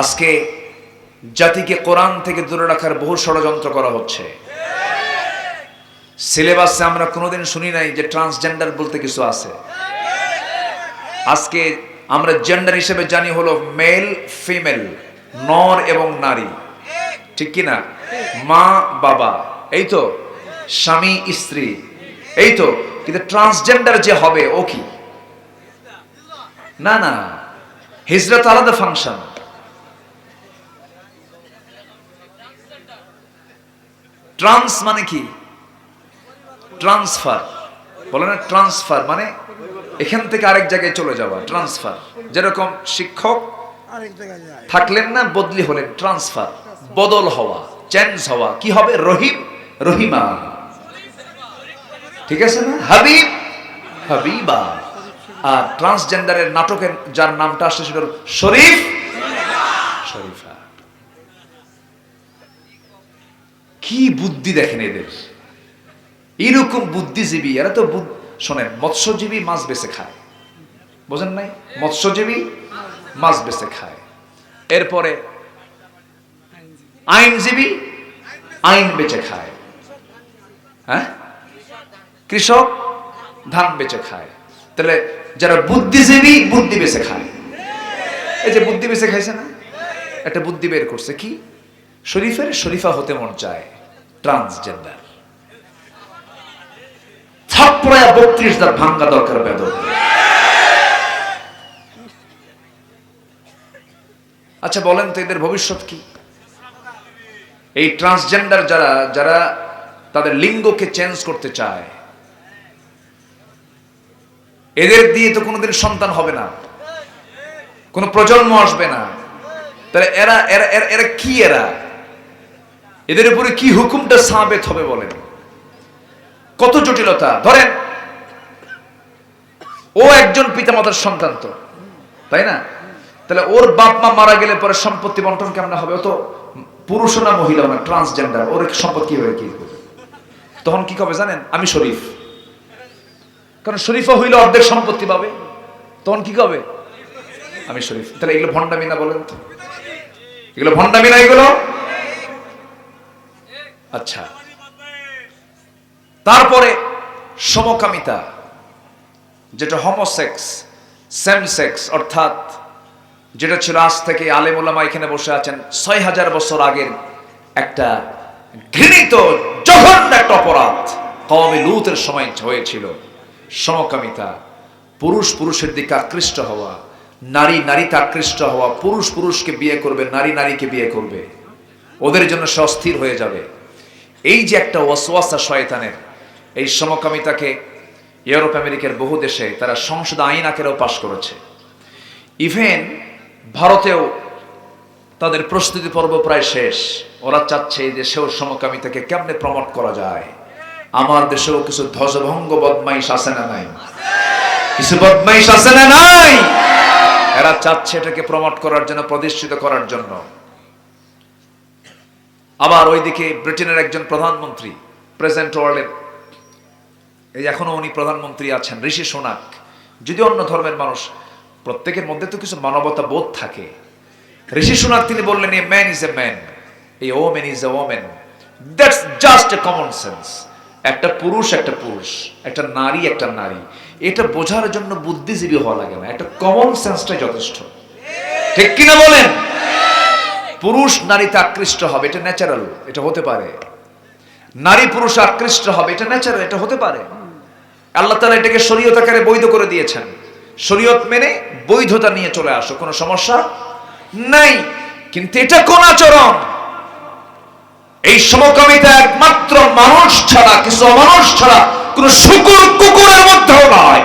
আজকে জাতিকে কোরআন থেকে দূরে রাখার বহু ষড়যন্ত্র করা হচ্ছে। সিলেবাসে আমরা কোনোদিন শুনি নাই যে ট্রান্সজেন্ডার বলতে কিছু আছে। আজকে আমরা জেন্ডার হিসেবে জানি হলো মেল ফিমেল, নর এবং নারী, ঠিক কি না? মা বাবা, এই তো স্বামী স্ত্রী, এই তো। কিন্তু ট্রান্সজেন্ডার যে হবে ও কি? না না, হিজরত আলাদা ফাংশন। ট্রান্স মানে কি? ট্রান্সফার বলে না? ট্রান্সফার মানে এখান থেকে আরেক জায়গায় চলে যাওয়া, ট্রান্সফার। যেরকম শিক্ষক থাকলেন না, বদলি হলেন, ট্রান্সফার, বদল হওয়া, চেঞ্জ হওয়া। কি হবে? রহিম রহিমা, ঠিক আছে না? হাবিব হাবিবা। আর ট্রান্সজেন্ডারের নাটকের যার নামটা আসছে সেটা হল শরীফ শরীফা। কি বুদ্ধি দেখেন এদের! এরকম বুদ্ধিজীবী এরা তো শোনেন, মৎস্যজীবী মাছ বেচে খায়, বোঝেন নাই? মৎস্যজীবী মাছ বেচে খায়। এরপরে আইনজীবী আইন বেচে খায়, হ্যাঁ? কৃষক ধান বেচে খায়। তাহলে যারা বুদ্ধিজীবী বুদ্ধি বেচে খায়। এই যে বুদ্ধি বেচে খাইছে না, একটা বুদ্ধি বের করছে কি? শরীফের শরীফা হতে মন চায়, ট্রান্সজেন্ডার। থাপড়ায়া 32 দাঁত ভাঙ্গা দরকার বেদর। আচ্ছা বলেন তো এদের ভবিষ্যৎ কি? এই ট্রান্সজেন্ডার যারা যারা তাদের লিঙ্গকে চেঞ্জ করতে চায়, এদের দিয়ে তো কোনোদিন সন্তান হবে না, কোন প্রজন্ম আসবে না। তাহলে এরা এরা এরা কি? এদের উপরে কি হুকুমটা সাবেত হবে বলেন? কত জটিলতা! ধরেন ও একজন পিতামাতার সন্তান তো, তাই না? তাহলে ওর বাপ মা মারা গেলে পরে সম্পত্তি বন্টন কেমন হবে? ও তো পুরুষ না মহিলা না, ট্রান্সজেন্ডার। ওর সম্পত্তি হবে কি? তখন কি হবে জানেন? আমি শরীফ। কারণ শরীফা হইলে অর্ধেক সম্পত্তি পাবে। তখন কি হবে? আমি শরীফ। তাহলে এগুলো ভণ্ডামি না বলেন তো? এগুলো ভণ্ডামি না এগুলো? আচ্ছা, তারপরে সমকামিতা, যেটা হোমোসেক্স, সেম সেক্স, অর্থাৎ যেটা ছিল আজ থেকে আলেম ওলামা এখানে বসে আছেন 6000 বছর আগের একটা ঘৃণিত জঘন্য একটা অপরাধ কওমে লূতের সময় হয়েছিল। সমকামিতা, পুরুষ পুরুষের দিকে আকৃষ্ট হওয়া, নারী নারীতে আকৃষ্ট হওয়া, পুরুষ পুরুষকে বিয়ে করবে, নারী নারীকে বিয়ে করবে, ওদের জন্য সে অস্থির হয়ে যাবে। এই যে একটা ওয়াসওয়াসা শয়তানের, এই সমকামিতাকে ইউরোপ আমেরিকার বহু দেশে তারা সংসদ আইন আকারেও পাশ করেছে। ইভেন ভারতেও তাদের প্রস্তুতি পর্ব প্রায় শেষ। ওরা চাচ্ছে যে সেও সমকামিতাকে কেমনে প্রমোট করা যায়। আমার দেশেও কিছু ধ্বজভঙ্গ বদমাইশ আছে না নাই? কিছু বদমাইশ আছে না নাই? এরা চাচ্ছে এটাকে প্রমোট করার জন্য, প্রতিষ্ঠিত করার জন্য। আবার ওইদিকে ব্রিটেনের একজন প্রধানমন্ত্রী, প্রেজেন্ট ওয়ার্ল্ডের, এই এখনো উনি প্রধানমন্ত্রী আছেন, ঋষি সোনাক। যদি অন্য ধর্মের মানুষ, প্রত্যেকের মধ্যে তো কিছু মানবতা বোধ থাকে। ঋষি সোনাক তিনি বললেন, a man is a man, A women is a women, that's just a common sense. একটা পুরুষ একটা পুরুষ, একটা নারী একটা নারী, এটা বোঝার জন্য বুদ্ধিজীবী হওয়া লাগে না, একটা কমন সেন্সটাই যথেষ্ট। ঠিক কিনা বলেন? পুরুষ নারীতে আকৃষ্ট হবে, এটা ন্যাচারাল, এটা হতে পারে। নারী পুরুষ আকৃষ্ট হবে, এটা ন্যাচারাল, এটা হতে পারে। আল্লাহ তাআলা এটাকে শরীয়ত আকারে বৈধ করে দিয়েছেন। শরীয়ত মেনে বৈধতা নিয়ে চলে আসো, কোনো সমস্যা নাই। কিন্তু এটা কোন আচরণ? এই সমকামিতা একমাত্র মানুষ ছাড়া, কিছু অমানুষ ছাড়া কোন শুকুর কুকুরের মধ্যেও নয়।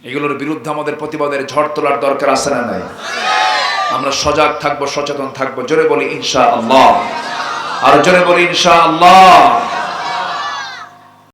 এগুলোর বিরুদ্ধে আমাদের প্রতিবাদের ঝড় তোলার দরকার আছে না নাই? আমরা সজাগ থাকবো, সচেতন থাকবো। জোরে বলি ইনশাআল্লাহ, আর জোরে বলি ইনশাআল্লাহ।